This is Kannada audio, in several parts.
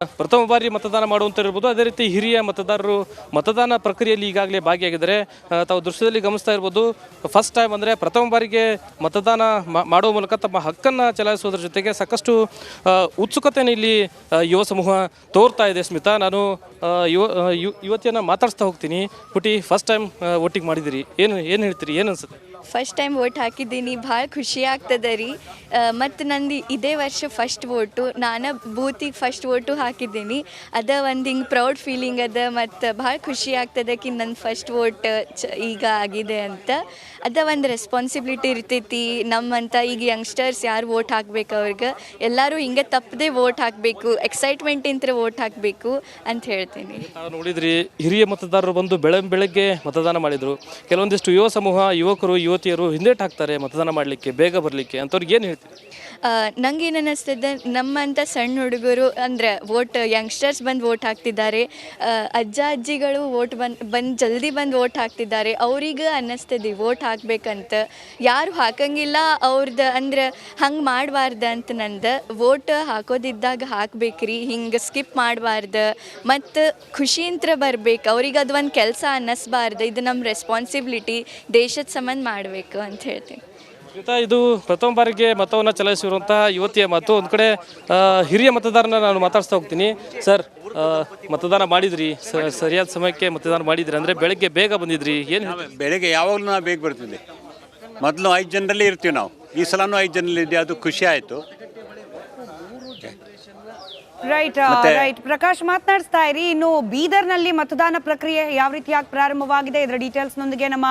ಪ್ರಥಮ ಬಾರಿ ಮತದಾನ ಮಾಡುವಂತಿರ್ಬೋದು. ಅದೇ ರೀತಿ ಹಿರಿಯ ಮತದಾರರು ಮತದಾನ ಪ್ರಕ್ರಿಯೆಯಲ್ಲಿ ಈಗಾಗಲೇ ಭಾಗಿಯಾಗಿದ್ದಾರೆ. ತಾವು ದೃಶ್ಯದಲ್ಲಿ ಗಮನಿಸ್ತಾ ಇರ್ಬೋದು, ಫಸ್ಟ್ ಟೈಮ್ ಅಂದರೆ ಪ್ರಥಮ ಬಾರಿಗೆ ಮತದಾನ ಮಾಡುವ ಮೂಲಕ ತಮ್ಮ ಹಕ್ಕನ್ನು ಚಲಾಯಿಸುವುದರ ಜೊತೆಗೆ ಸಾಕಷ್ಟು ಉತ್ಸುಕತೆಯನ್ನು ಇಲ್ಲಿ ಯುವ ಸಮೂಹ ತೋರ್ತಾ ಇದೆ. ಸ್ಮಿತಾ, ನಾನು ಯುವತಿಯನ್ನು ಮಾತಾಡಿಸ್ತಾ ಹೋಗ್ತೀನಿ. ಪುಟಿ, ಫಸ್ಟ್ ಟೈಮ್ ವೋಟಿಂಗ್ ಮಾಡಿದಿರಿ, ಏನು ಹೇಳ್ತೀರಿ, ಏನು ಅನ್ಸುತ್ತೆ? ಫಸ್ಟ್ ಟೈಮ್ ವೋಟ್ ಹಾಕಿದ್ದೀನಿ, ಭಾಳ ಖುಷಿ ಆಗ್ತದೆ ರೀ. ಮತ್ತು ನಂದು ಇದೇ ವರ್ಷ ಫಸ್ಟ್ ವೋಟು, ನಾನು ಬೂತಿಗೆ ಫಸ್ಟ್ ವೋಟು ಹಾಕಿದ್ದೀನಿ. ಅದ ಒಂದು ಹಿಂಗೆ ಪ್ರೌಡ್ ಫೀಲಿಂಗ್ ಅದ, ಮತ್ತು ಭಾಳ ಖುಷಿ ಆಗ್ತದೆ ಕಿ ನನ್ನ ಫಸ್ಟ್ ವೋಟ್ ಈಗ ಆಗಿದೆ ಅಂತ. ಅದ ಒಂದು ರೆಸ್ಪಾನ್ಸಿಬಿಲಿಟಿ ಇರ್ತೈತಿ ನಮ್ಮಂತ ಈಗ ಯಂಗ್ಸ್ಟರ್ಸ್ ಯಾರು ವೋಟ್ ಹಾಕ್ಬೇಕು ಅವ್ರಿಗೆ ಎಲ್ಲರೂ ಹಿಂಗೆ ತಪ್ಪದೆ ವೋಟ್ ಹಾಕಬೇಕು, ಎಕ್ಸೈಟ್ಮೆಂಟಿಂದ ವೋಟ್ ಹಾಕಬೇಕು ಅಂತ ಹೇಳ್ತೀನಿ. ನೋಡಿದ್ರಿ, ಹಿರಿಯ ಮತದಾರರು ಬಂದು ಬೆಳಗ್ಗೆ ಮತದಾನ ಮಾಡಿದರು. ಕೆಲವೊಂದಿಷ್ಟು ಯುವ ಸಮೂಹ, ಯುವಕರು ಯುವತಿಯರು ಹಿಂದೇಟು ಹಾಕ್ತಾರೆ ಮತದಾನ ಮಾಡಲಿಕ್ಕೆ, ಬೇಗ ಬರಲಿಕ್ಕೆ. ಅಂಥವ್ರಿಗೆ ಏನು ಹೇಳ್ತೀವಿ? ನಂಗೇನು ಅನ್ನಿಸ್ತದೆ, ನಮ್ಮಂಥ ಸಣ್ಣ ಹುಡುಗರು ಅಂದರೆ ಯಂಗ್ಸ್ಟರ್ಸ್ ಬಂದು ವೋಟ್ ಹಾಕ್ತಿದ್ದಾರೆ, ಅಜ್ಜ ಅಜ್ಜಿಗಳು ಬಂದು ಜಲ್ದಿ ಬಂದು ವೋಟ್ ಹಾಕ್ತಿದ್ದಾರೆ. ಅವ್ರಿಗೆ ಅನ್ನಿಸ್ತದೆ ವೋಟ್ ಹಾಕ್ಬೇಕಂತ. ಯಾರು ಹಾಕಂಗಿಲ್ಲ ಅವ್ರದ್ದು ಅಂದ್ರೆ ಹಂಗೆ ಮಾಡಬಾರ್ದು ಅಂತ ನಂದು. ವೋಟ್ ಹಾಕೋದಿದ್ದಾಗ ಹಾಕ್ಬೇಕ್ರಿ, ಹಿಂಗೆ ಸ್ಕಿಪ್ ಮಾಡಬಾರ್ದು, ಮತ್ತು ಖುಷಿಯಿಂದ ಬರ್ಬೇಕು. ಅವ್ರಿಗೆ ಅದು ಒಂದು ಕೆಲಸ ಅನ್ನಿಸ್ಬಾರ್ದು, ಇದು ನಮ್ಮ ರೆಸ್ಪಾನ್ಸಿಬಿಲಿಟಿ, ದೇಶದ ಸಂಬಂಧ ಮಾಡಬೇಕು ಅಂತ ಹೇಳ್ತೀನಿ. ಇದು ಪ್ರಥಮ ಬಾರಿಗೆ ಮತವನ್ನು ಚಲಾಯಿಸಿರುವಂತಹ ಯುವತಿಯ ಮಾತು. ಒಂದು ಕಡೆ ಹಿರಿಯ ಮತದಾರನ ನಾನು ಮಾತಾಡ್ಸ್ತಾ ಹೋಗ್ತೀನಿ. ಸರ್, ಮತದಾನ ಮಾಡಿದ್ರಿ, ಸರಿಯಾದ ಸಮಯಕ್ಕೆ ಮತದಾನ ಮಾಡಿದ್ರಿ, ಅಂದರೆ ಬೆಳಗ್ಗೆ ಬೇಗ ಬಂದಿದ್ರಿ, ಏನು? ಬೆಳಗ್ಗೆ ಯಾವಾಗಲೂ ನಾವು ಬೇಗ ಬರ್ತಿದ್ದೆ. ಮೊದಲು 5 ಜನರಲ್ಲಿ ಇರ್ತೀವಿ ನಾವು, ಈ ಸಲನೂ 5 ಜನರಲ್ಲಿ ಇದ್ದೆ, ಅದು ಖುಷಿ ಆಯಿತು. ರೈಟ್ ಪ್ರಕಾಶ್, ಮಾತನಾಡಿಸ್ತಾ ಇರಿ. ಇನ್ನು ಬೀದರ್ನಲ್ಲಿ ಮತದಾನ ಪ್ರಕ್ರಿಯೆ ಯಾವ ರೀತಿಯಾಗಿ ಪ್ರಾರಂಭವಾಗಿದೆ, ಇದರ ಡೀಟೇಲ್ಸ್ನೊಂದಿಗೆ ನಮ್ಮ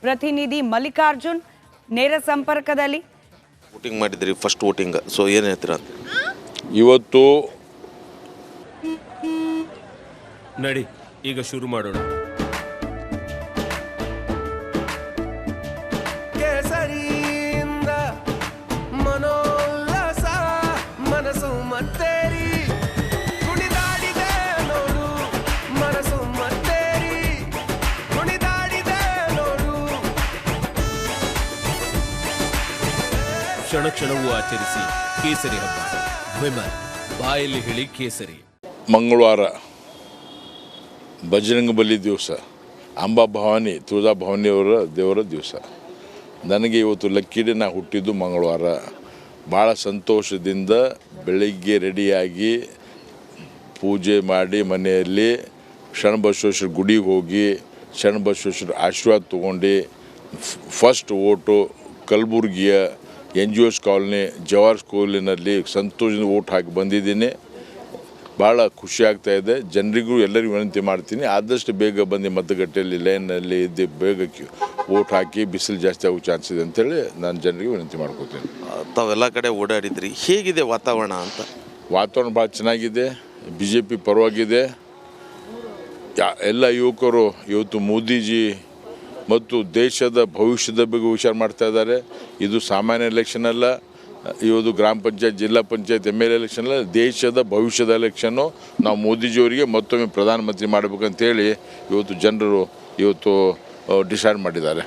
ಪ್ರತಿನಿಧಿ ಮಲ್ಲಿಕಾರ್ಜುನ್ ನೇರ ಸಂಪರ್ಕದಲ್ಲಿ. ವೋಟಿಂಗ್ ಮಾಡಿದ್ರಿ, ಫಸ್ಟ್ ವೋಟಿಂಗ್, ಸೊ ಏನು ಹೇಳ್ತೀರಾ? ಇವತ್ತು ನಡಿ ಈಗ ಶುರು ಮಾಡೋಣ. ಕೇಸರಿಯಿಂದ ಮನೋಲ್ಲಾಸ ಮನಸ್ಸು ಮತ್ತೇರಿ ಕುಣಿದಾಡಿದೆ ನೋಡು, ಮನಸ್ಸು ಮತ್ತೇರಿ ಕುಣಿದಾಡಿದೆ ನೋಡು. ಕ್ಷಣ ಕ್ಷಣವೂ ಆಚರಿಸಿ ಕೇಸರಿ ಹಬ್ಬ. ವಿಮಲ್, ಬಾಯಲ್ಲಿ ಹೇಳಿ ಕೇಸರಿ. ಮಂಗಳವಾರ ಬಜರಂಗ ಬಲಿ ದಿವಸ, ಅಂಬಾ ಭವಾನಿ ತುಳಜಾ ಭವಾನಿಯವರ ದೇವರ ದಿವಸ. ನನಗೆ ಇವತ್ತು ಲಕ್ಕಿಡೆ ನಾ ಹುಟ್ಟಿದ್ದು ಮಂಗಳವಾರ. ಭಾಳ ಸಂತೋಷದಿಂದ ಬೆಳಗ್ಗೆ ರೆಡಿಯಾಗಿ ಪೂಜೆ ಮಾಡಿ ಮನೆಯಲ್ಲಿ ಶರಣಬಸವೇಶ್ವರ ಗುಡಿಗೆ ಹೋಗಿ ಶರಣಬಸವೇಶ್ವರ ಆಶೀರ್ವಾದ ತೊಗೊಂಡು ಫಸ್ಟ್ ವೋಟು ಕಲಬುರ್ಗಿಯ NGOs ಕಾಲೋನಿ ಜವಾಹರ್ ಸ್ಕೂಲಿನಲ್ಲಿ ಸಂತೋಷದಿಂದ ವೋಟ್ ಹಾಕಿ ಬಂದಿದ್ದೀನಿ. ಭಾಳ ಖುಷಿ ಆಗ್ತಾಯಿದೆ. ಜನರಿಗೂ ಎಲ್ಲರಿಗೂ ವಿನಂತಿ ಮಾಡ್ತೀನಿ, ಆದಷ್ಟು ಬೇಗ ಬಂದು ಮತಗಟ್ಟೆಯಲ್ಲಿ ಲೈನಲ್ಲಿ ಇದ್ದು ಬೇಗ ವೋಟ್ ಹಾಕಿ, ಬಿಸಿಲು ಜಾಸ್ತಿ ಆಗೋ ಚಾನ್ಸ್ ಇದೆ ಅಂತೇಳಿ ನಾನು ಜನರಿಗೆ ವಿನಂತಿ ಮಾಡ್ಕೋತೀನಿ. ತಾವೆಲ್ಲ ಕಡೆ ಓಡಾಡಿದ್ರಿ, ಹೇಗಿದೆ ವಾತಾವರಣ ಅಂತ? ವಾತಾವರಣ ಭಾಳ ಚೆನ್ನಾಗಿದೆ, BJP ಪರವಾಗಿದೆ. ಎಲ್ಲ ಯುವಕರು ಇವತ್ತು ಮೋದಿಜಿ ಮತ್ತು ದೇಶದ ಭವಿಷ್ಯದ ಬಗ್ಗೆ ವಿಚಾರ ಮಾಡ್ತಾ ಇದ್ದಾರೆ. ಇದು ಸಾಮಾನ್ಯ ಎಲೆಕ್ಷನ್ ಅಲ್ಲ, ಇವತ್ತು ಗ್ರಾಮ ಪಂಚಾಯತ್, ಜಿಲ್ಲಾ ಪಂಚಾಯತ್, MLA ಎಲೆಕ್ಷನ್ ಅಲ್ಲ, ದೇಶದ ಭವಿಷ್ಯದ ಎಲೆಕ್ಷನ್ನು. ನಾವು ಮೋದಿಜಿಯವರಿಗೆ ಮತ್ತೊಮ್ಮೆ ಪ್ರಧಾನಮಂತ್ರಿ ಮಾಡಬೇಕಂತೇಳಿ ಇವತ್ತು ಜನರು ಡಿಸೈಡ್ ಮಾಡಿದ್ದಾರೆ.